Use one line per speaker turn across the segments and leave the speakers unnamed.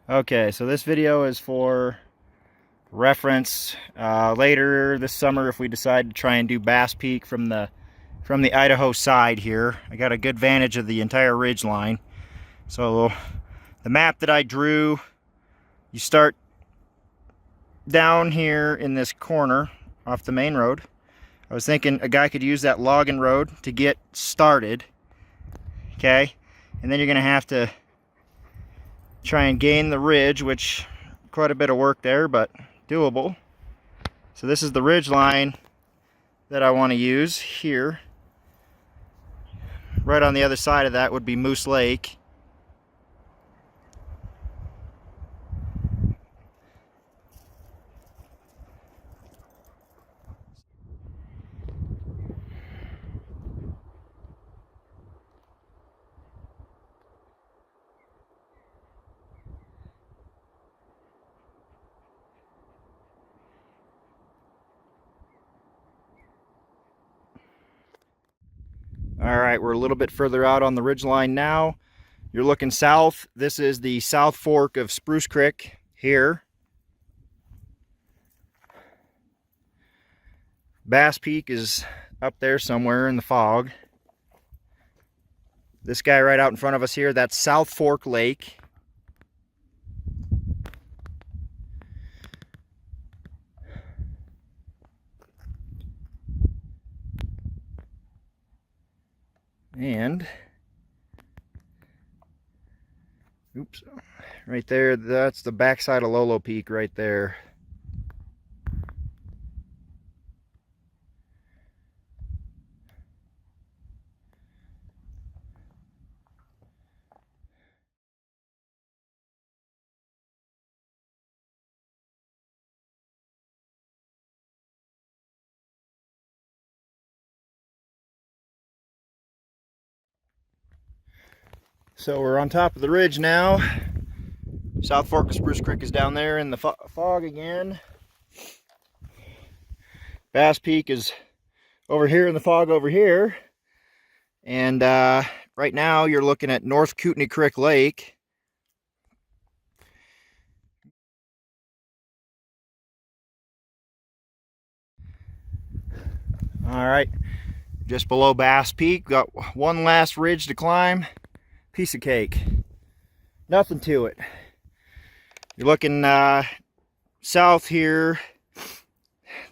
Okay, so this video is for reference later this summer if we decide to try and do Bass Peak from the Idaho side here. I got a good vantage of the entire ridge line. So the map that I drew, you start down here in this corner off the main road. I was thinking a guy could use that logging road to get started. Okay, and then you're gonna have to try and gain the ridge, which quite a bit of work there, but doable. So this is the ridge line that I want to use here. Right on the other side of that would be Moose Lake. All right, we're a little bit further out on the ridge line now. You're looking south. This is the South Fork of Spruce Creek here. Bass Peak is up there somewhere in the fog. This guy right out in front of us here, that's South Fork Lake. And oops, right there, that's the backside of Lolo Peak right there. So we're on top of the ridge now. South Fork of Spruce Creek is down there in the fog again. Bass Peak is over here in the fog over here. And right now you're looking at North Kootenai Creek Lake. All right, just below Bass Peak, got one last ridge to climb. Piece of cake. Nothing to it. You're looking south here.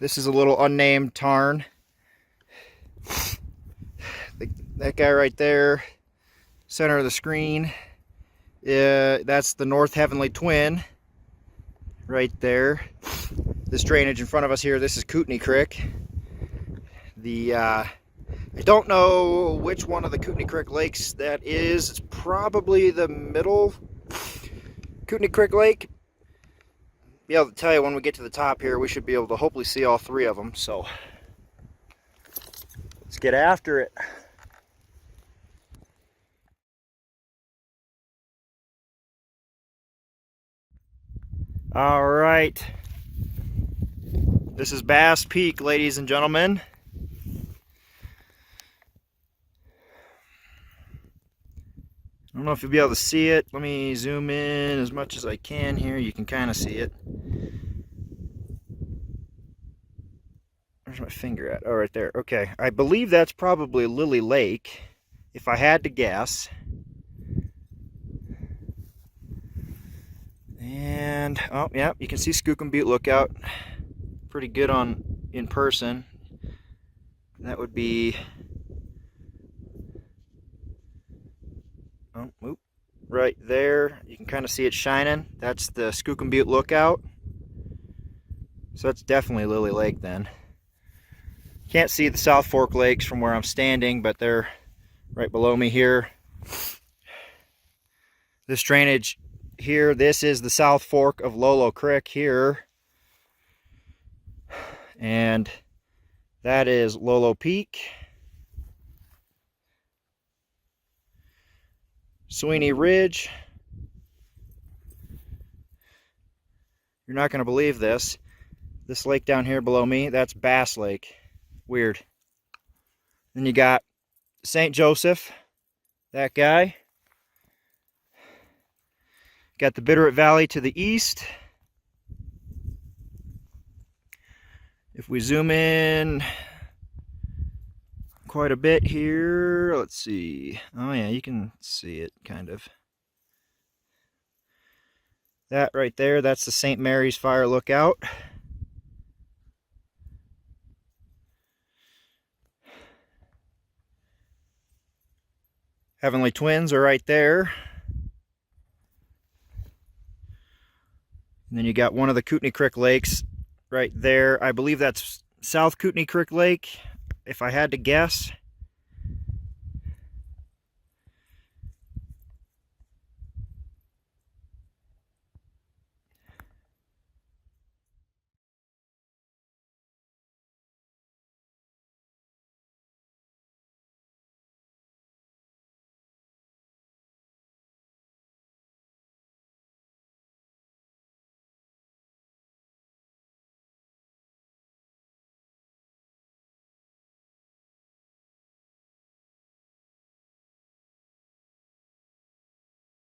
This is a little unnamed tarn. That guy right there, center of the screen, that's the North Heavenly Twin right there. This drainage in front of us here, this is Kootenai Creek. I don't know which one of the Kootenai Creek lakes that is. It's probably the middle Kootenai Creek Lake. Be able to tell you when we get to the top here. We should be able to hopefully see all three of them. So let's get after it. All right. This is Bass Peak, ladies and gentlemen. I don't know if you'll be able to see it. Let me zoom in as much as I can here. You can kind of see it. Where's my finger at? Oh, right there. Okay. I believe that's probably Lily Lake, if I had to guess. And, oh, yeah, you can see Skookum Butte Lookout. Pretty good in person. That would be, oh, whoop, right there. You can kind of see it shining. That's the Skookum Butte Lookout. So that's definitely Lily Lake then. Can't see the South Fork Lakes from where I'm standing, but they're right below me here. This drainage here, this is the South Fork of Lolo Creek here. And that is Lolo Peak. Sweeney Ridge. You're not going to believe this. This lake down here below me, that's Bass Lake. Weird. Then you got St. Joseph, that guy. Got the Bitterroot Valley to the east. If we zoom in quite a bit here, let's see. Oh yeah, you can see it kind of. That right there, that's the St. Mary's Fire Lookout. Heavenly Twins are right there. And then you got one of the Kootenai Creek lakes right there. I believe that's South Kootenai Creek Lake, if I had to guess.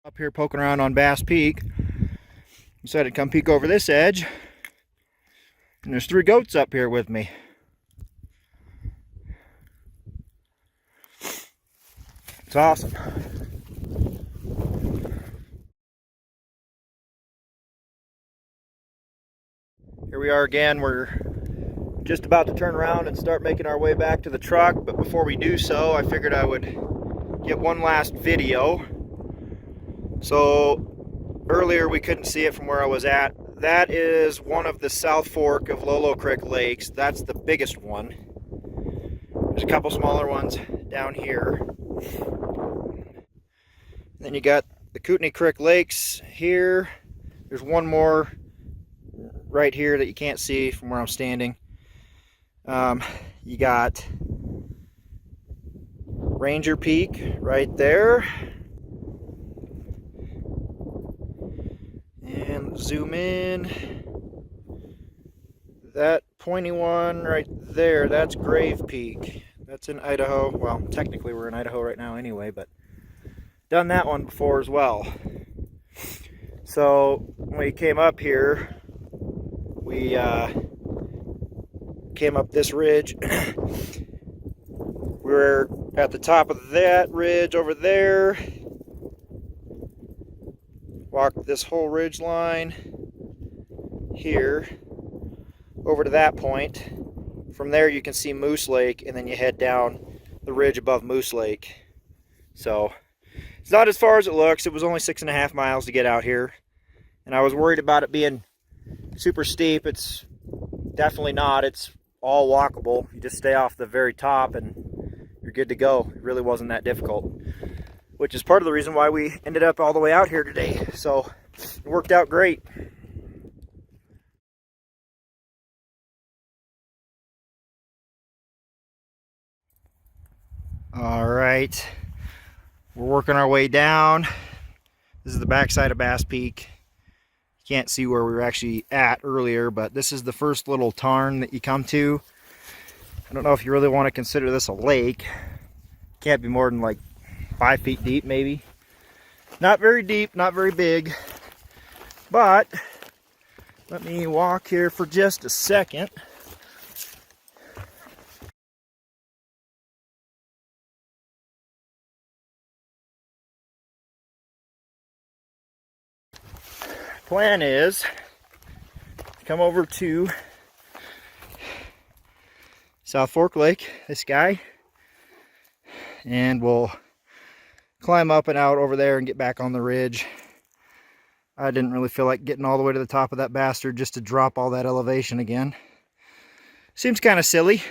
Up here poking around on Bass Peak, decided to come peek over this edge, and there's 3 goats up here with me. It's awesome. Here we are again. We're just about to turn around and start making our way back to the truck, but before we do so, I figured I would get one last video. So earlier we couldn't see it from where I was at. That is one of the South Fork of Lolo Creek lakes. That's the biggest one. There's a couple smaller ones down here. Then you got the Kootenai Creek lakes here. There's one more right here that you can't see from where I'm standing. You got Ranger Peak right there. And zoom in. That pointy one right there, that's Grave Peak. That's in Idaho. Well, technically we're in Idaho right now anyway, but done that one before as well. So when we came up here, we came up this ridge. We were at the top of that ridge over there. Walked this whole ridge line here over to that point. From there you can see Moose Lake, and then you head down the ridge above Moose Lake. So it's not as far as it looks. It was only 6.5 miles to get out here, and I was worried about it being super steep. It's definitely not. It's all walkable. You just stay off the very top and you're good to go. It really wasn't that difficult, which is part of the reason why we ended up all the way out here today. So it worked out great. All right, we're working our way down. This is the backside of Bass Peak. You can't see where we were actually at earlier, but this is the first little tarn that you come to. I don't know if you really want to consider this a lake. Can't be more than like 5 feet deep maybe. Not very deep, not very big, but let me walk here for just a second. Plan is to come over to South Fork Lake, this guy, and we'll climb up and out over there and get back on the ridge. I didn't really feel like getting all the way to the top of that bastard just to drop all that elevation again. Seems kind of silly,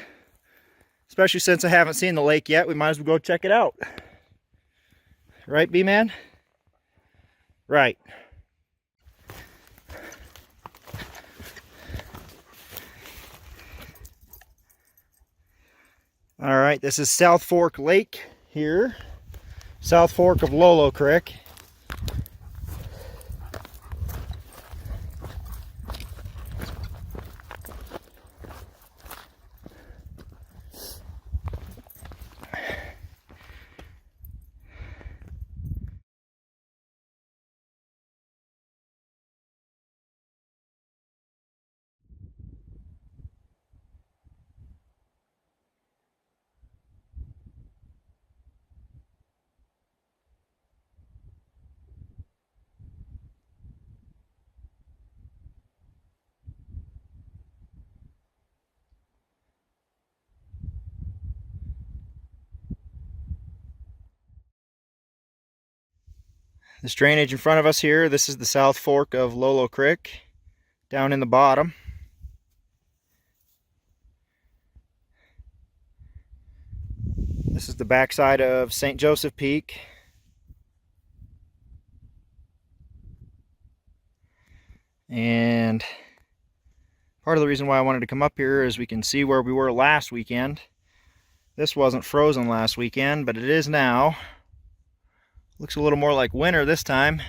especially since I haven't seen the lake yet. We might as well go check it out. Right, B-Man? Right. All right, this is South Fork Lake here. South Fork of Lolo Creek. This drainage in front of us here, this is the South Fork of Lolo Creek, down in the bottom. This is the backside of St. Joseph Peak. And part of the reason why I wanted to come up here is we can see where we were last weekend. This wasn't frozen last weekend, but it is now. Looks a little more like winter this time.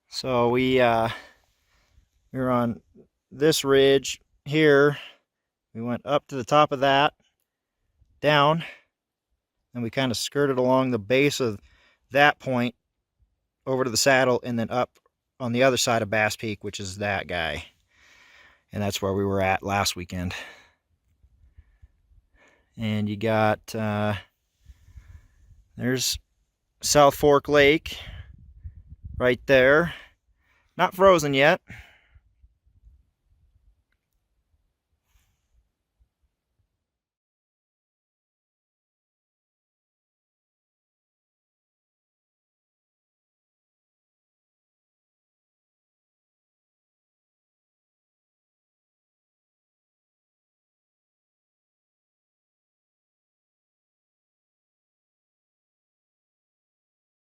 So we were on this ridge here. We went up to the top of that, down, and we kind of skirted along the base of that point over to the saddle, and then up on the other side of Bass Peak, which is that guy. And that's where we were at last weekend. And you got, there's South Fork Lake right there. Not frozen yet.